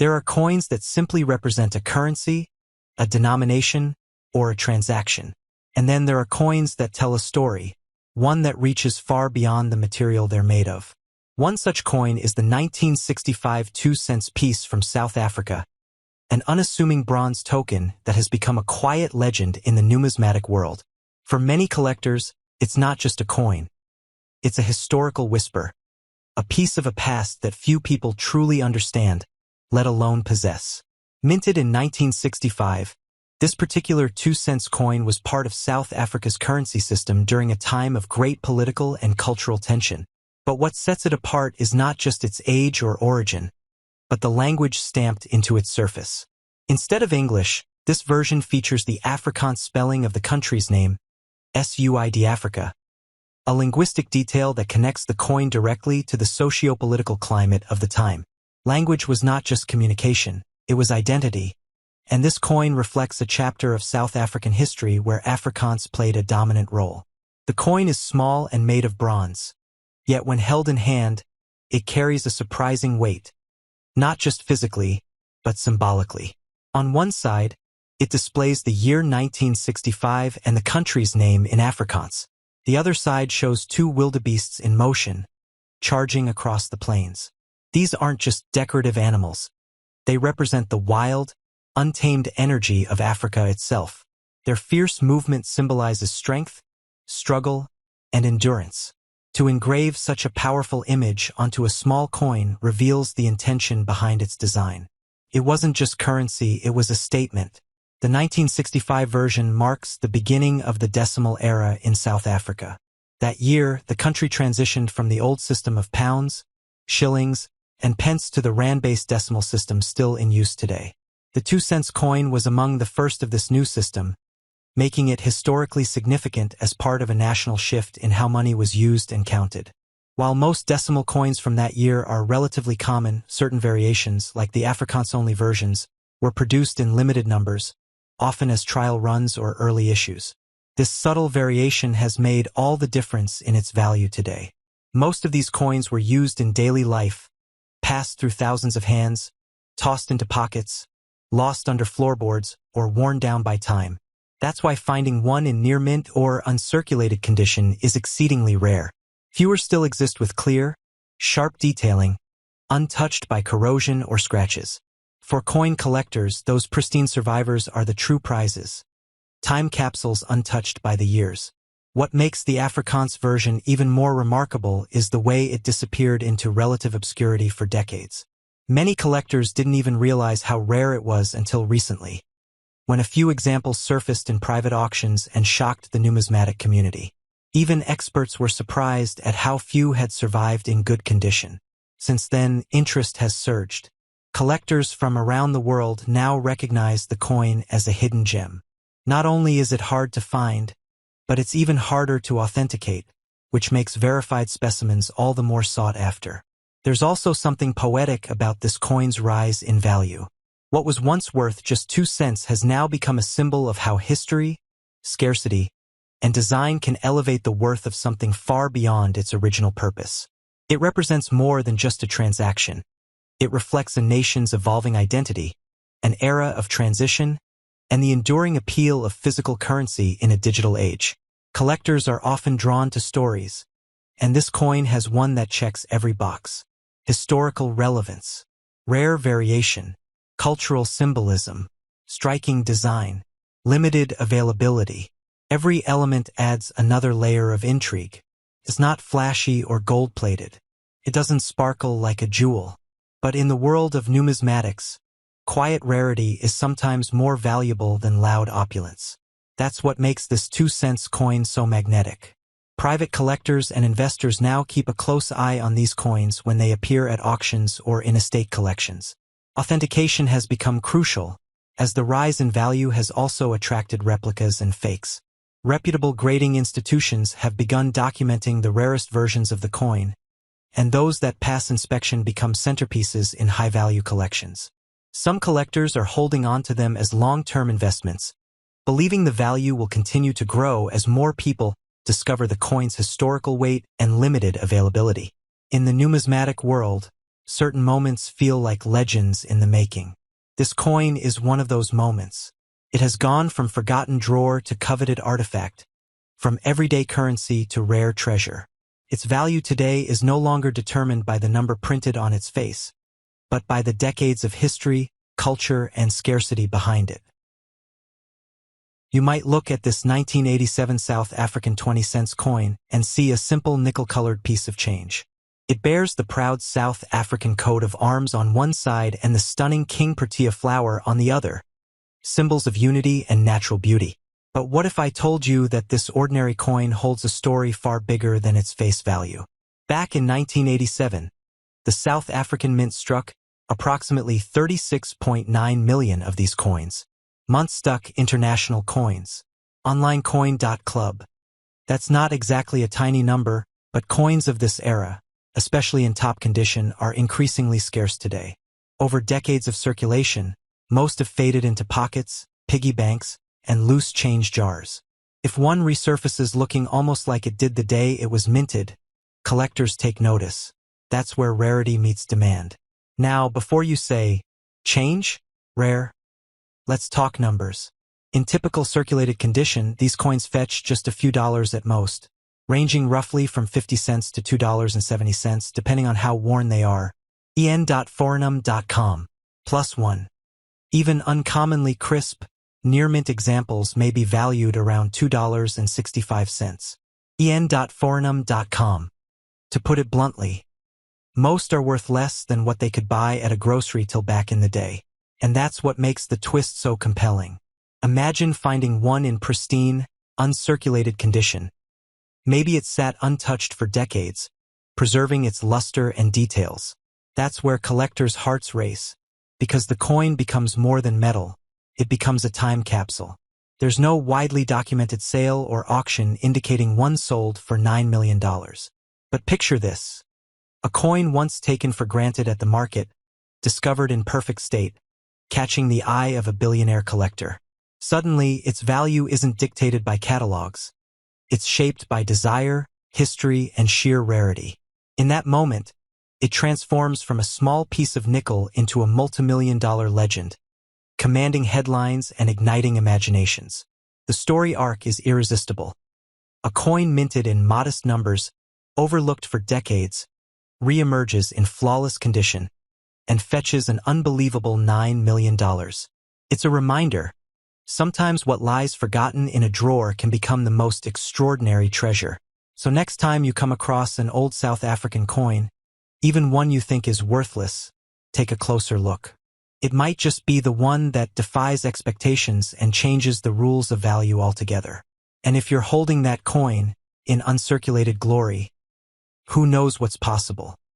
There are coins that simply represent a currency, a denomination, or a transaction. And then there are coins that tell a story, one that reaches far beyond the material they're made of. One such coin is the 1965 2-cent piece from South Africa, an unassuming bronze token that has become a quiet legend in the numismatic world. For many collectors, it's not just a coin. It's a historical whisper, a piece of a past that few people truly understand, let alone possess. Minted in 1965, this particular 2-cent coin was part of South Africa's currency system during a time of great political and cultural tension. But what sets it apart is not just its age or origin, but the language stamped into its surface. Instead of English, this version features the Afrikaans spelling of the country's name, Suid Africa, a linguistic detail that connects the coin directly to the socio-political climate of the time. Language was not just communication, it was identity, and this coin reflects a chapter of South African history where Afrikaans played a dominant role. The coin is small and made of bronze. Yet when held in hand, it carries a surprising weight, not just physically, but symbolically. On one side, it displays the year 1965 and the country's name in Afrikaans. The other side shows two wildebeests in motion, charging across the plains. These aren't just decorative animals. They represent the wild, untamed energy of Africa itself. Their fierce movement symbolizes strength, struggle, and endurance. To engrave such a powerful image onto a small coin reveals the intention behind its design. It wasn't just currency, it was a statement. The 1965 version marks the beginning of the decimal era in South Africa. That year, the country transitioned from the old system of pounds, shillings, and pence to the rand-based decimal system still in use today. The 2-cent coin was among the first of this new system, making it historically significant as part of a national shift in how money was used and counted. While most decimal coins from that year are relatively common, certain variations, like the Afrikaans-only versions, were produced in limited numbers, often as trial runs or early issues. This subtle variation has made all the difference in its value today. Most of these coins were used in daily life, passed through thousands of hands, tossed into pockets, lost under floorboards, or worn down by time. That's why finding one in near mint or uncirculated condition is exceedingly rare. Fewer still exist with clear, sharp detailing, untouched by corrosion or scratches. For coin collectors, those pristine survivors are the true prizes. Time capsules untouched by the years. What makes the Afrikaans version even more remarkable is the way it disappeared into relative obscurity for decades. Many collectors didn't even realize how rare it was until recently, when a few examples surfaced in private auctions and shocked the numismatic community. Even experts were surprised at how few had survived in good condition. Since then, interest has surged. Collectors from around the world now recognize the coin as a hidden gem. Not only is it hard to find, but it's even harder to authenticate, which makes verified specimens all the more sought after. There's also something poetic about this coin's rise in value. What was once worth just 2 cents has now become a symbol of how history, scarcity, and design can elevate the worth of something far beyond its original purpose. It represents more than just a transaction. It reflects a nation's evolving identity, an era of transition, and the enduring appeal of physical currency in a digital age. Collectors are often drawn to stories, and this coin has one that checks every box. Historical relevance, rare variation, cultural symbolism, striking design, limited availability. Every element adds another layer of intrigue. It's not flashy or gold-plated. It doesn't sparkle like a jewel. But in the world of numismatics, quiet rarity is sometimes more valuable than loud opulence. That's what makes this 2 cents coin so magnetic. Private collectors and investors now keep a close eye on these coins when they appear at auctions or in estate collections. Authentication has become crucial, as the rise in value has also attracted replicas and fakes. Reputable grading institutions have begun documenting the rarest versions of the coin, and those that pass inspection become centerpieces in high-value collections. Some collectors are holding on to them as long-term investments, believing the value will continue to grow as more people discover the coin's historical weight and limited availability. In the numismatic world, Certain moments feel like legends in the making. This coin is one of those moments. It has gone from forgotten drawer to coveted artifact, from everyday currency to rare treasure. Its value today is no longer determined by the number printed on its face, but by the decades of history, culture, and scarcity behind it. You might look at this 1987 South African 20-cent coin and see a simple nickel-colored piece of change. It bears the proud South African coat of arms on one side and the stunning King Protea flower on the other, symbols of unity and natural beauty. But what if I told you that this ordinary coin holds a story far bigger than its face value? Back in 1987, the South African Mint struck approximately 36.9 million of these coins. Stuck international coins. Onlinecoin.club. That's not exactly a tiny number, but coins of this era, especially in top condition, are increasingly scarce today. Over decades of circulation, most have faded into pockets, piggy banks, and loose change jars. If one resurfaces looking almost like it did the day it was minted, collectors take notice. That's where rarity meets demand. Now, before you say, change? Rare? Let's talk numbers. In typical circulated condition, these coins fetch just a few dollars at most, ranging roughly from 50 cents to $2.70 depending on how worn they are. en.forenum.com. +1. Even uncommonly crisp, near-mint examples may be valued around $2.65. en.forenum.com. To put it bluntly, most are worth less than what they could buy at a grocery till back in the day. And that's what makes the twist so compelling. Imagine finding one in pristine, uncirculated condition. Maybe it sat untouched for decades, preserving its luster and details. That's where collectors' hearts race, because the coin becomes more than metal. It becomes a time capsule. There's no widely documented sale or auction indicating one sold for $9 million. But picture this. A coin once taken for granted at the market, discovered in perfect state, catching the eye of a billionaire collector. Suddenly, its value isn't dictated by catalogs. It's shaped by desire, history, and sheer rarity. In that moment, it transforms from a small piece of nickel into a multimillion-dollar legend, commanding headlines and igniting imaginations. The story arc is irresistible. A coin minted in modest numbers, overlooked for decades, reemerges in flawless condition, and fetches an unbelievable $9 million. It's a reminder. Sometimes what lies forgotten in a drawer can become the most extraordinary treasure. So next time you come across an old South African coin, even one you think is worthless, take a closer look. It might just be the one that defies expectations and changes the rules of value altogether. And if you're holding that coin in uncirculated glory, who knows what's possible?